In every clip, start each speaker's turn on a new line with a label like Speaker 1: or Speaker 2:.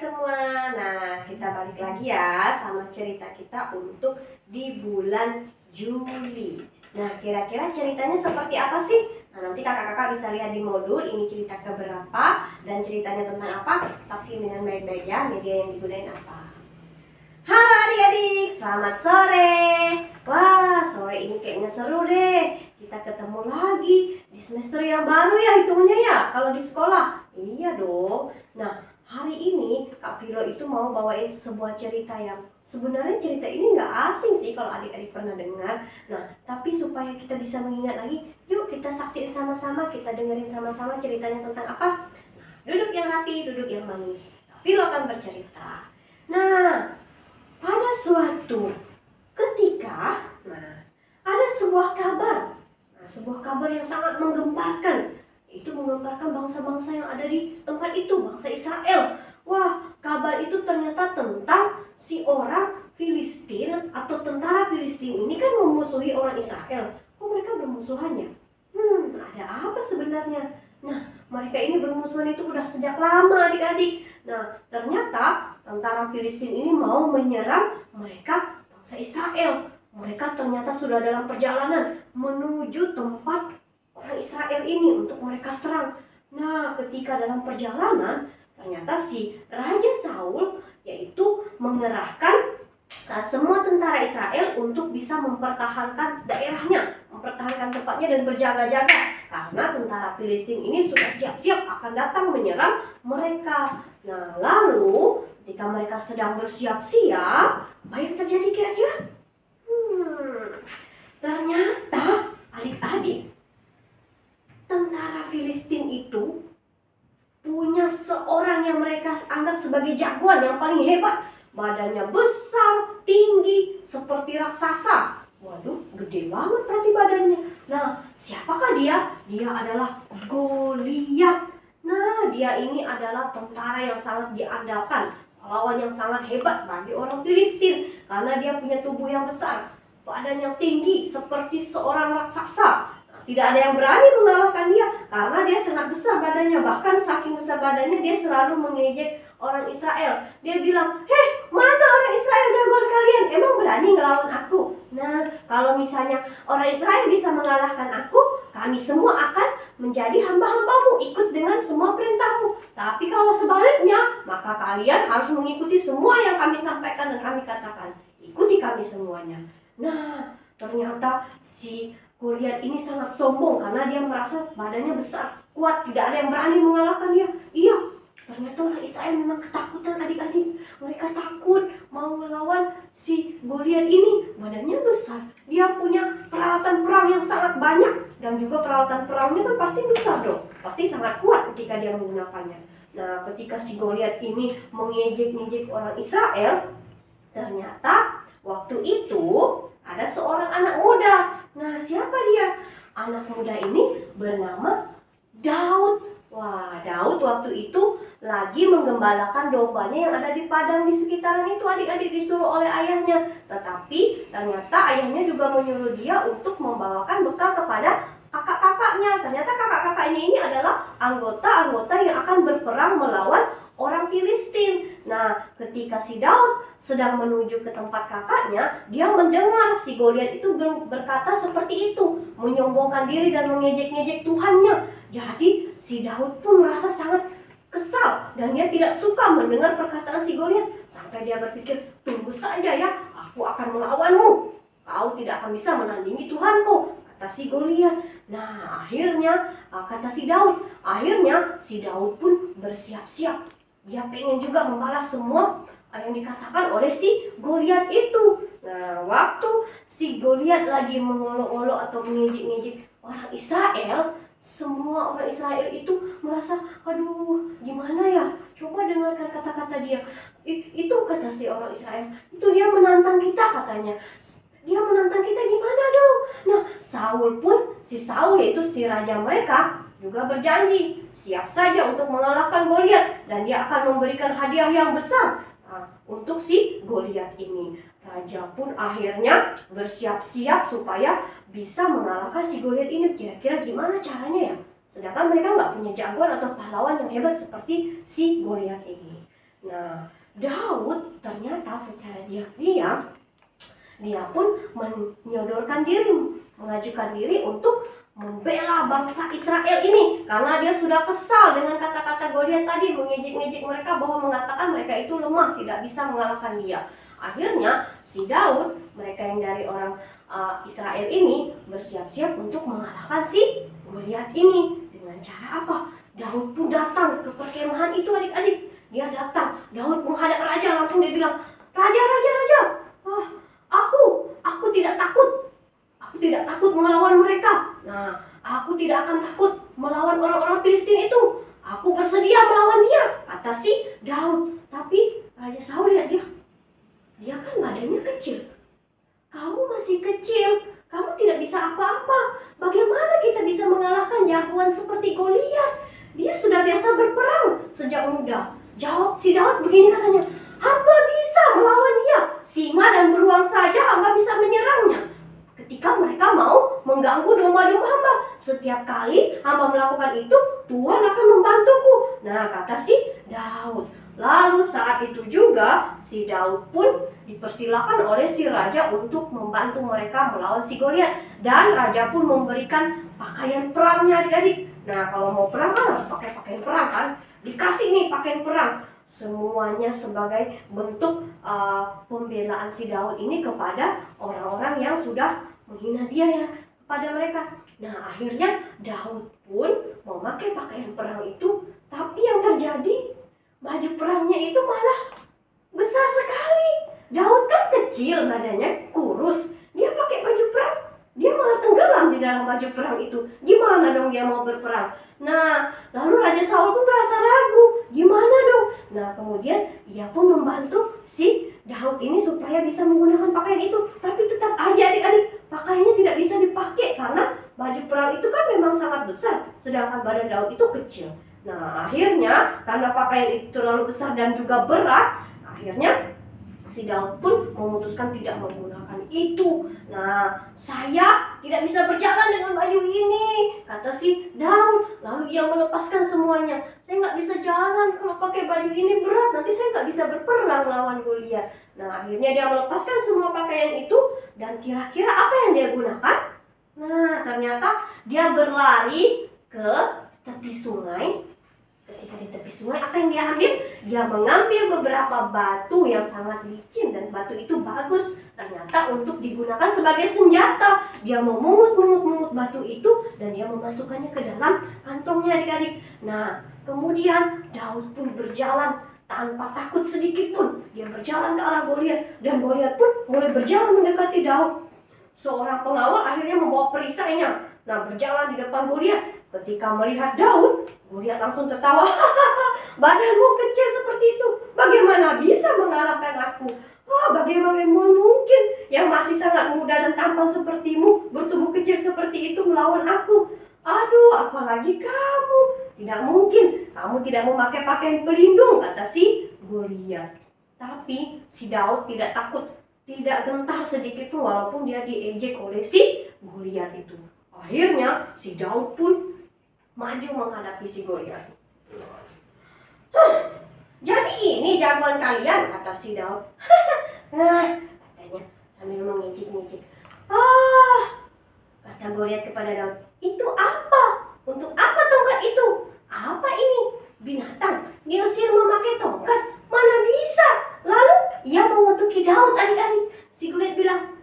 Speaker 1: semua. Nah, kita balik lagi ya sama cerita kita untuk di bulan Juli. Nah, kira-kira ceritanya seperti apa sih? Nah, nanti kakak-kakak bisa lihat di modul ini cerita keberapa dan ceritanya tentang apa. Saksikan dengan baik-baik ya, media yang digunakan apa. Halo adik-adik, selamat sore. Wah, sore ini kayaknya seru deh. Kita ketemu lagi di semester yang baru ya hitungnya ya, kalau di sekolah. Iya dong. Nah, hari ini Kak Viro itu mau bawain sebuah cerita yang sebenarnya cerita ini nggak asing sih kalau adik-adik pernah dengar. Nah, tapi supaya kita bisa mengingat lagi, yuk kita saksikan sama-sama, kita dengerin sama-sama ceritanya tentang apa. Nah, duduk yang rapi, duduk yang manis. Kak Viro akan bercerita. Nah, pada suatu ketika, ada sebuah kabar. Nah, sebuah kabar yang sangat menggemparkan. Itu menggemparkan bangsa-bangsa yang ada di tempat itu, bangsa Israel. Wah, kabar itu ternyata tentang si orang Filistin atau tentara Filistin ini kan memusuhi orang Israel. Kok mereka bermusuhannya? Ada apa sebenarnya? Nah, mereka ini bermusuhan itu udah sejak lama adik-adik. Nah, ternyata tentara Filistin ini mau menyerang mereka bangsa Israel. Mereka ternyata sudah dalam perjalanan menuju tempat orang Israel ini untuk mereka serang. Nah, ketika dalam perjalanan, ternyata si Raja Saul yaitu mengerahkan semua tentara Israel untuk bisa mempertahankan daerahnya, mempertahankan tempatnya dan berjaga-jaga. Karena tentara Filistin ini sudah siap-siap akan datang menyerang mereka. Nah, lalu ketika mereka sedang bersiap-siap, apa yang terjadi kira-kira? Ternyata adik-adik, tentara Filistin itu punya seorang yang mereka anggap sebagai jagoan yang paling hebat. Badannya besar, tinggi, seperti raksasa. Waduh, gede banget berarti badannya. Nah, siapakah dia? Dia adalah Goliat. Nah, dia ini adalah tentara yang sangat diandalkan, pahlawan yang sangat hebat bagi orang Filistin. Karena dia punya tubuh yang besar, badan yang tinggi, seperti seorang raksasa. Tidak ada yang berani mengalahkan dia karena dia sangat besar badannya. Bahkan saking besar badannya dia selalu mengejek orang Israel. Dia bilang, "Heh, mana orang Israel jagoan kalian? Emang berani ngelawan aku?" Nah, kalau misalnya orang Israel bisa mengalahkan aku, kami semua akan menjadi hamba-hambamu, ikut dengan semua perintahmu. Tapi kalau sebaliknya, maka kalian harus mengikuti semua yang kami sampaikan dan kami katakan. Ikuti kami semuanya. Nah, ternyata si Goliat ini sangat sombong karena dia merasa badannya besar, kuat, tidak ada yang berani mengalahkan dia. Iya, ternyata orang Israel memang ketakutan adik-adik. Mereka takut mau melawan si Goliat ini. Badannya besar, dia punya peralatan perang yang sangat banyak. Dan juga peralatan perangnya kan pasti besar dong. Pasti sangat kuat ketika dia menggunakannya. Nah, ketika si Goliat ini mengejek-ngejek orang Israel, ternyata waktu itu ada seorang anak muda. Nah, siapa dia? Anak muda ini bernama Daud. Wah, Daud waktu itu lagi menggembalakan dombanya yang ada di padang di sekitaran itu, adik-adik, disuruh oleh ayahnya. Tetapi ternyata ayahnya juga menyuruh dia untuk membawakan bekal kepada kakak-kakaknya. Ternyata kakak-kakaknya ini adalah anggota-anggota yang akan berperang melawan orang Filistin. Nah, ketika si Daud sedang menuju ke tempat kakaknya, dia mendengar si Goliat itu berkata seperti itu, menyombongkan diri dan mengejek-ngejek Tuhannya. Jadi si Daud pun merasa sangat kesal dan dia tidak suka mendengar perkataan si Goliat. Sampai dia berpikir, tunggu saja ya, aku akan melawanmu. Kau tidak akan bisa menandingi Tuhanku, kata si Goliat. Nah, akhirnya kata si Daud, akhirnya si Daud pun bersiap-siap. Dia pengen juga membalas semua yang dikatakan oleh si Goliat itu. Nah, waktu si Goliat lagi mengolok-olok atau mengejek-ngejek orang Israel, semua orang Israel itu merasa, aduh, gimana ya? Coba dengarkan kata-kata dia. Itu kata si orang Israel, itu dia menantang kita katanya. Dia menantang kita gimana dong? Nah, Saul pun, si Saul yaitu si raja mereka, juga berjanji siap saja untuk mengalahkan Goliat dan dia akan memberikan hadiah yang besar untuk si Goliat ini. Raja pun akhirnya bersiap-siap supaya bisa mengalahkan si Goliat ini. Kira-kira gimana caranya ya? Sedangkan mereka nggak punya jagoan atau pahlawan yang hebat seperti si Goliat ini. Nah, Daud ternyata secara diam-diam dia pun menyodorkan diri, mengajukan diri untuk membela bangsa Israel ini karena dia sudah kesal dengan kata-kata Goliat tadi, mengejek-ngejek mereka bahwa mengatakan mereka itu lemah, tidak bisa mengalahkan dia. Akhirnya si Daud, mereka yang dari orang Israel ini bersiap-siap untuk mengalahkan si Goliat ini. Dengan cara apa? Daud pun datang ke perkemahan itu adik-adik. Dia datang, Daud menghadap raja, langsung dia bilang, "Raja, raja, raja, aku tidak takut. Aku tidak takut melawan mereka. Nah, aku tidak akan takut melawan orang-orang Filistin itu. Aku bersedia melawan dia," kata si Daud. Tapi Raja Saul lihat dia. Dia kan badannya kecil. Kamu masih kecil, kamu tidak bisa apa-apa. Bagaimana kita bisa mengalahkan jagoan seperti Goliat? Dia sudah biasa berperang sejak muda. Jawab si Daud begini katanya, "Hamba bisa melawan dia. Singa dan beruang saja hamba bisa menyerangnya. Ketika mereka mau mengganggu domba-domba hamba, setiap kali hamba melakukan itu, Tuhan akan membantuku." Nah, kata si Daud. Lalu saat itu juga si Daud pun dipersilakan oleh si raja untuk membantu mereka melawan si Goliat. Dan raja pun memberikan pakaian perangnya adik-adik. Nah, kalau mau perang kan harus pakai pakaian perang kan. Dikasih nih pakaian perang. Semuanya sebagai bentuk pembelaan si Daud ini kepada orang-orang yang sudah menghina dia ya, kepada mereka. Nah, akhirnya Daud pun memakai pakaian perang itu. Tapi yang terjadi, baju perangnya itu malah besar sekali. Daud kan kecil badannya, kurus. Dia pakai baju perang, dia malah tenggelam di dalam baju perang itu. Gimana dong dia mau berperang? Nah, lalu Raja Saul pun merasa ragu. Gimana dong? Nah, kemudian ia pun membantu si Daud ini supaya bisa menggunakan pakaian itu. Tapi tetap aja adik-adik, pakaiannya tidak bisa dipakai karena baju perang itu kan memang sangat besar, sedangkan badan Daud itu kecil. Nah, akhirnya karena pakaian itu terlalu besar dan juga berat, akhirnya si Daud pun memutuskan tidak menggunakan itu. Nah, "Saya tidak bisa berjalan dengan baju ini," kata si Daud. Lalu ia melepaskan semuanya. "Saya nggak bisa jalan kalau pakai baju ini, berat. Nanti saya nggak bisa berperang lawan Goliat." Nah, akhirnya dia melepaskan semua pakaian itu. Dan kira-kira apa yang dia gunakan? Nah, ternyata dia berlari ke tepi sungai. Ketika di tepi sungai, apa yang dia ambil? Dia mengambil beberapa batu yang sangat licin, dan batu itu bagus ternyata untuk digunakan sebagai senjata. Dia memungut batu itu dan dia memasukkannya ke dalam kantongnya adik-adik. Nah, kemudian Daud pun berjalan tanpa takut sedikit pun. Dia berjalan ke arah Goliat, dan Goliat pun mulai berjalan mendekati Daud. Seorang pengawal akhirnya membawa perisainya. Nah, berjalan di depan Goliat. Ketika melihat Daud, Goliat langsung tertawa. "Badanmu kecil seperti itu, bagaimana bisa mengalahkan aku? Bagaimana mungkin yang masih sangat muda dan tampan sepertimu, bertubuh kecil seperti itu melawan aku? Aduh, apalagi kamu. Tidak mungkin, kamu tidak memakai pakaian pelindung," kata si Goliat. Tapi si Daud tidak takut, tidak gentar sedikit pun walaupun dia diejek oleh si Goliat itu. Akhirnya si Daud pun maju menghadapi si Goliat. "Jadi ini jagoan kalian," kata si Daud. Katanya sambil mengejek-ngejek. Kata Goliat kepada Daud, "Itu apa? Untuk apa tongkat itu? Apa ini? Binatang diusir memakai tongkat? Mana bisa?" Lalu ia mengutuki Daud adik-adik. Si Goliat bilang,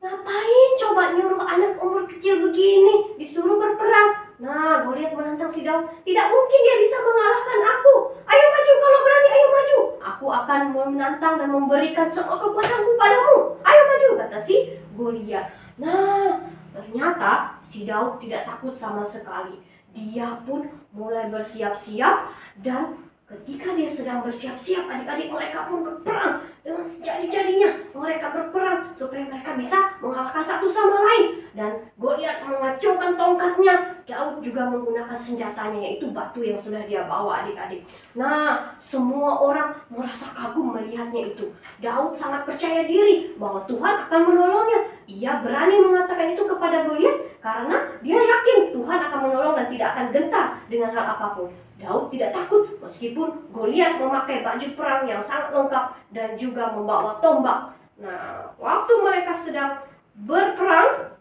Speaker 1: "Ngapain coba nyuruh anak umur kecil begini disuruh berperang?" Nah, Goliat menantang si Daud. "Tidak mungkin dia bisa mengalahkan aku. Ayo maju, kalau berani ayo maju. Aku akan menantang dan memberikan semua kekuatanku padamu. Ayo maju," kata si Goliat. Nah, ternyata si Daud tidak takut sama sekali. Dia pun mulai bersiap-siap, dan ketika dia sedang bersiap-siap, adik-adik, mereka pun berperang dengan sejadi-jadinya. Mereka berperang supaya mereka bisa mengalahkan satu sama lain. Dan Goliat mengacungkan tongkatnya. Daud juga menggunakan senjatanya, yaitu batu yang sudah dia bawa, adik-adik. Nah, semua orang merasa kagum melihatnya itu. Daud sangat percaya diri bahwa Tuhan akan menolongnya. Ia berani mengatakan itu kepada Goliat karena dia yakin Tuhan akan menolong dan tidak akan gentar dengan hal apapun. Daud tidak takut meskipun Goliat memakai baju perang yang sangat lengkap dan juga membawa tombak. Nah, waktu mereka sedang berperang,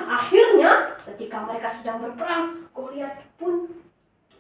Speaker 1: akhirnya ketika mereka sedang berperang, Goliat pun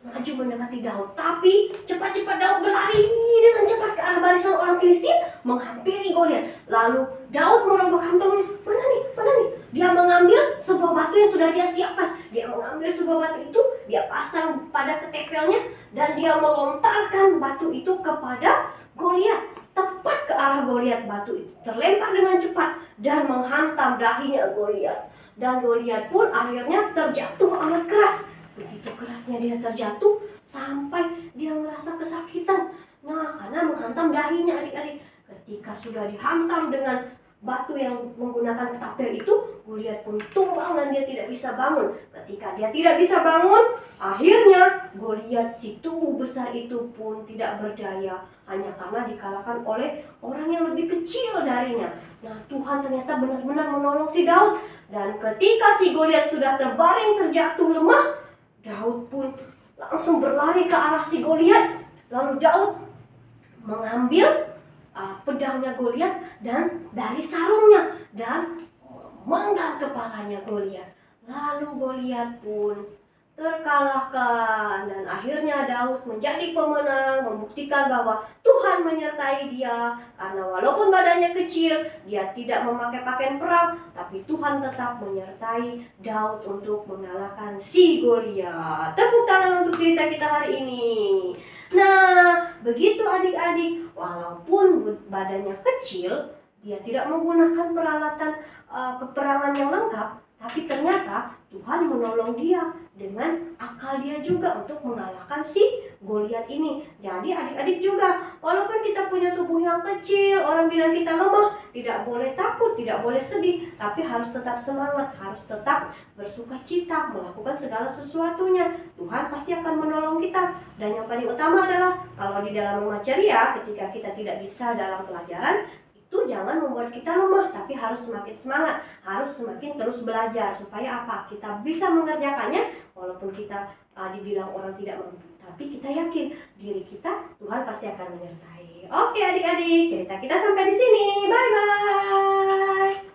Speaker 1: maju mendekati Daud. Tapi cepat-cepat Daud berlari dengan cepat ke arah barisan orang Filistin, menghampiri Goliat. Lalu Daud merogoh kantongnya. Mana nih? Dia mengambil sebuah batu yang sudah dia siapkan. Dia mengambil sebuah batu itu, dia pasang pada ketepelnya, dan dia melontarkan batu itu kepada Goliat. Tepat ke arah Goliat, batu itu terlempar dengan cepat dan menghantam dahinya Goliat. Dan Goliat pun akhirnya terjatuh amat keras. Begitu kerasnya dia terjatuh sampai dia merasa kesakitan. Nah, karena menghantam dahinya, adik-adik. Ketika sudah dihantam dengan batu yang menggunakan ketapel itu, Goliat pun tumbang dan dia tidak bisa bangun. Ketika dia tidak bisa bangun, akhirnya Goliat, si tubuh besar itu pun tidak berdaya, hanya karena dikalahkan oleh orang yang lebih kecil darinya. Nah, Tuhan ternyata benar-benar menolong si Daud. Dan ketika si Goliat sudah terbaring terjatuh lemah, Daud pun langsung berlari ke arah si Goliat. Lalu Daud mengambil pedangnya Goliat dan dari sarungnya dan memenggal kepalanya Goliat. Lalu Goliat pun terkalahkan dan akhirnya Daud menjadi pemenang, membuktikan bahwa Tuhan menyertai dia. Karena walaupun badannya kecil, dia tidak memakai pakaian perang, tapi Tuhan tetap menyertai Daud untuk mengalahkan si Goliat. Tepuk tangan untuk cerita kita hari ini. Nah, begitu adik-adik, walaupun badannya kecil, dia tidak menggunakan peralatan peperangan yang lengkap, tapi ternyata Tuhan menolong dia dengan akal dia juga untuk mengalahkan si Goliat ini. Jadi adik-adik juga, walaupun kita punya tubuh yang kecil, orang bilang kita lemah, tidak boleh takut, tidak boleh sedih, tapi harus tetap semangat, harus tetap bersuka cita, melakukan segala sesuatunya. Tuhan pasti akan menolong kita. Dan yang paling utama adalah, kalau di dalam rumah ceria, ketika kita tidak bisa dalam pelajaran, itu jangan membuat kita lemah, tapi harus semakin semangat, harus semakin terus belajar. Supaya apa? Kita bisa mengerjakannya walaupun kita dibilang orang tidak mampu, tapi kita yakin diri kita, Tuhan pasti akan menyertai. Oke adik-adik, cerita kita sampai di sini. Bye-bye.